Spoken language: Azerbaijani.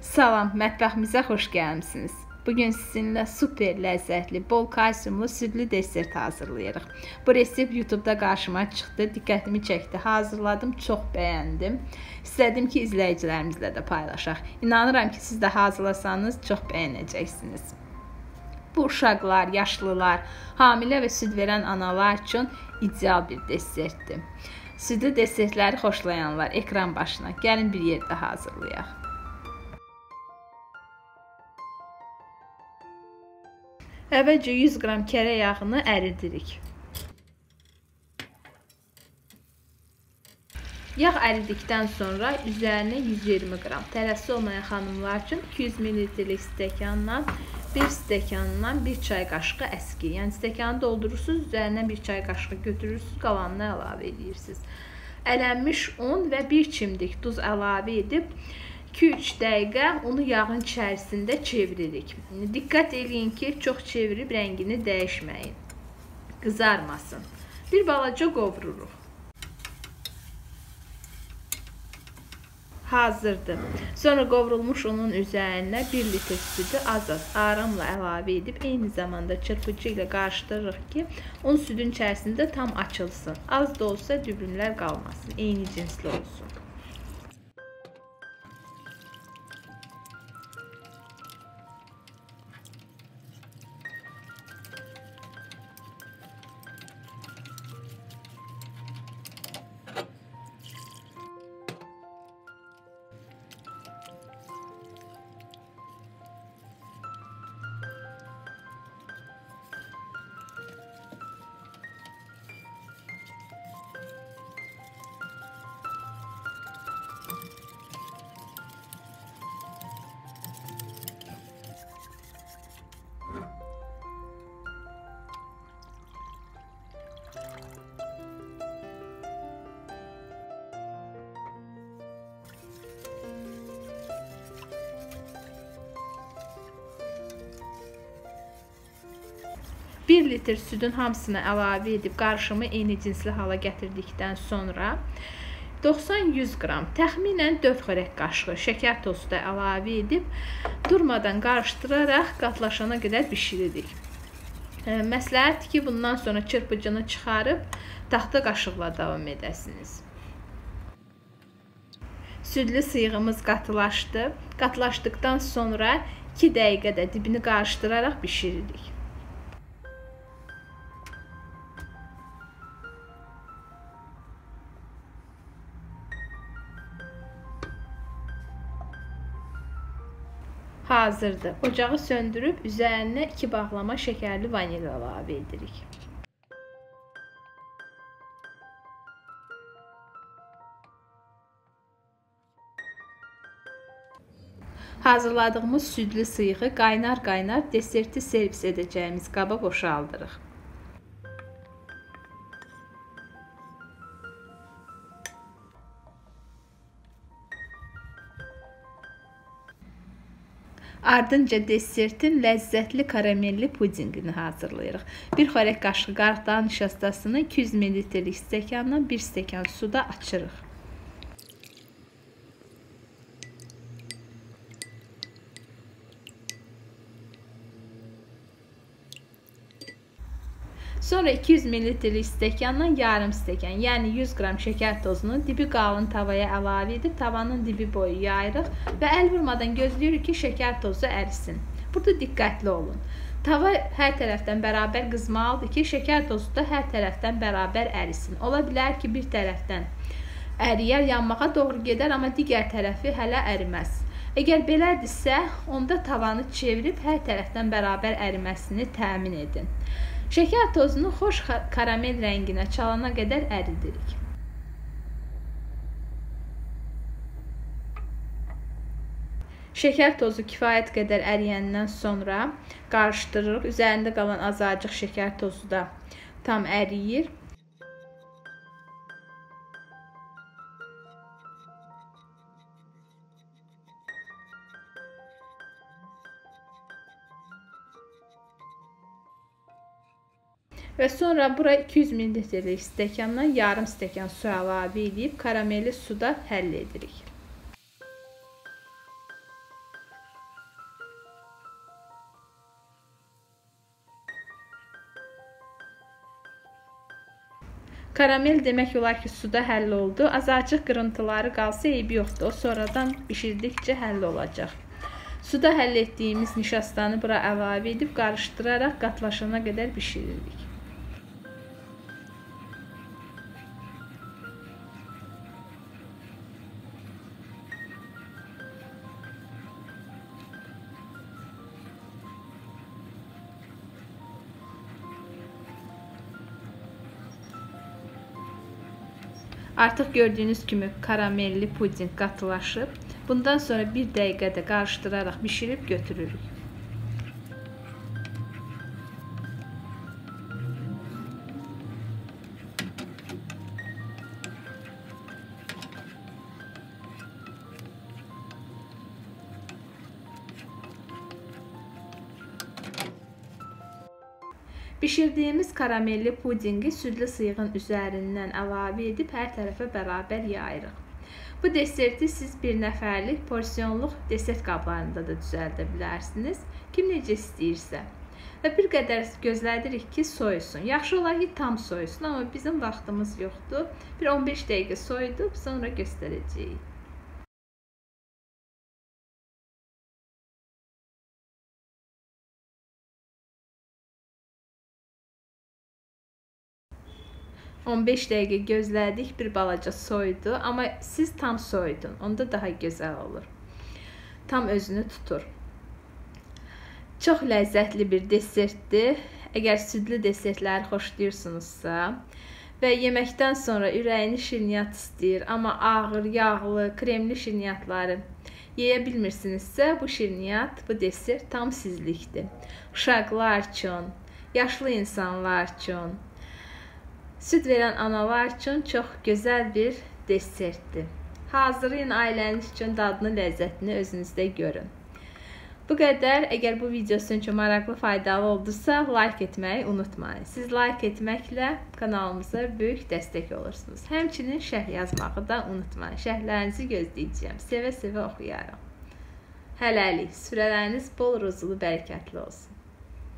Salam, mətbəximizə xoş gəlmisiniz. Bugün sizinlə super ləzzətli, bol kalsiumlu südlü desert hazırlayırıq. Bu resept YouTube-da qarşıma çıxdı, diqqətimi çəkdi, hazırladım, çox bəyəndim. İstədim ki, izləyicilərimizlə də paylaşaq. İnanıram ki, siz də hazırlasanız çox bəyənəcəksiniz. Bu uşaqlar, yaşlılar, hamilə və süd verən analar üçün ideal bir desertdir. Südlü desertləri xoşlayanlar ekran başına gəlin bir yerdə hazırlayaq. Əvvəlcə 100 qram kərə yağını əridirik. Yağ əridikdən sonra üzərinə 120 qram. Tələsi olmayan xanımlar üçün 200 ml stəkandan 1 stəkandan 1 çay qaşığı əski. Yəni stəkanı doldurursunuz, üzərindən 1 çay qaşığı götürürsünüz, qalanını əlavə edirsiniz. Ələnmiş un və 1 çimdik duz əlavə edib 2-3 dəqiqə onu yağın içərisində çeviririk. Diqqət edin ki, çox çevirib rəngini dəyişməyin. Qızarmasın. Bir balaca qovururuq. Hazırdır. Sonra qovrulmuş unun üzərinə 1 litr südü az-az aramla əlavə edib eyni zamanda çırpıcı ilə qarışdırırıq ki, un südün içərisində tam açılsın. Az da olsa dübümlər qalmasın, eyni cinsli olsun. Bir litr südün hamısını əlavə edib qarışımı eyni cinsli hala gətirdikdən sonra 90-100 qram, təxminən 4 xörək qaşığı şəkər tozu da əlavə edib durmadan qarışdıraraq qatlaşana qədər bişiririk. Məsləhətdir ki, bundan sonra çırpıcını çıxarıb taxta qaşıqla davam edəsiniz. Südlü sıyığımız qatılaşdı. Qatılaşdıqdan sonra 2 dəqiqədə dibini qarışdıraraq bişiririk. Hazırdır. Ocağı söndürüb üzərinə 2 bağlama şəkərli vanil əlavə edirik. Hazırladığımız südlü sıyığı qaynar-qaynar deserti servis edəcəyimiz qaba boşaldırıq. Ardınca desertin ləzzətli karamelli pudingini hazırlayırıq. 1 xörək qaşığı qarıqdan nişastasını 200 ml stəkandan 1 stəkan suda açırıq. Sonra 200 ml stəkandan yarım stəkan, yəni 100 qram şəkər tozunu dibi qalın tavaya əlavə edib tavanın dibi boyu yayırıq və əl vurmadan gözləyirik ki, şəkər tozu ərisin. Burada diqqətli olun. Tava hər tərəfdən bərabər qızmalıdır ki, şəkər tozu da hər tərəfdən bərabər ərisin. Ola bilər ki, bir tərəfdən əriyər, yanmağa doğru gedər, amma digər tərəfi hələ əriməz. Əgər belədirsə, onda tavanı çevirib hər tərəfdən bərabər əriməsini təmin edin. Şəkər tozunu xoş karamel rənginə çalana qədər əridirik. Şəkər tozu kifayət qədər əriyəndən sonra qarışdırırıq. Üzərində qalan azacıq şəkər tozu da tam əriyir. Və sonra bura 200 ml stəkandan yarım stəkan su əlavə edib karamelli suda həll edirik. Karamel demək olar ki, suda həll oldu. Azacıq qırıntıları qalsa eybi yoxdur. O sonradan bişirdikcə həll olacaq. Suda həll etdiyimiz nişastanı bura əlavə edib qarışdıraraq qatlaşana qədər bişiririk. Artıq gördüyünüz kimi karamelli puding qatılaşıb. Bundan sonra 1 dəqiqədə qarışdıraraq bişirib götürürük. Bişirdiyimiz karamelli pudingi südlü sıyığın üzərindən əlavə edib hər tərəfə bərabər yayırıq. Bu deserti siz bir nəfərlik porsiyonluq desert qablarında da düzəldə bilərsiniz. Kim necə istəyirsə. Və bir qədər gözlədirik ki, soyusun. Yaxşı olar ki, tam soyusun, amma bizim vaxtımız yoxdur. Bir 15 dəqiqə soyudub, sonra göstərəcəyik. On 15 dəqiqə gözlədik, bir balaca soyudu, amma siz tam soyudun, onda daha gözəl olur. Tam özünü tutur. Çox ləzzətli bir desertdir. Əgər südlü desertləri xoşlayırsınızsa və yeməkdən sonra ürəyini şirniyyat istəyir, amma ağır, yağlı, kremli şirniyyatları yeyə bilmirsinizsə, bu şirniyyat, bu desert tam sizlikdir. Uşaqlar üçün, yaşlı insanlar üçün, süd verən analar üçün çox gözəl bir desertdir. Hazırlayın ailəniz üçün, dadını, ləzzətini özünüzdə görün. Bu qədər. Əgər bu video sizin üçün maraqlı, faydalı oldusa, like etməyi unutmayın. Siz like etməklə kanalımıza böyük dəstək olursunuz. Həmçinin şərh yazmağı da unutmayın. Şərhlərinizi gözləyəcəyəm. Sevə-sevə oxuyarım. Hələlik. Sürələriniz bol ruzulu, bərəkətli olsun.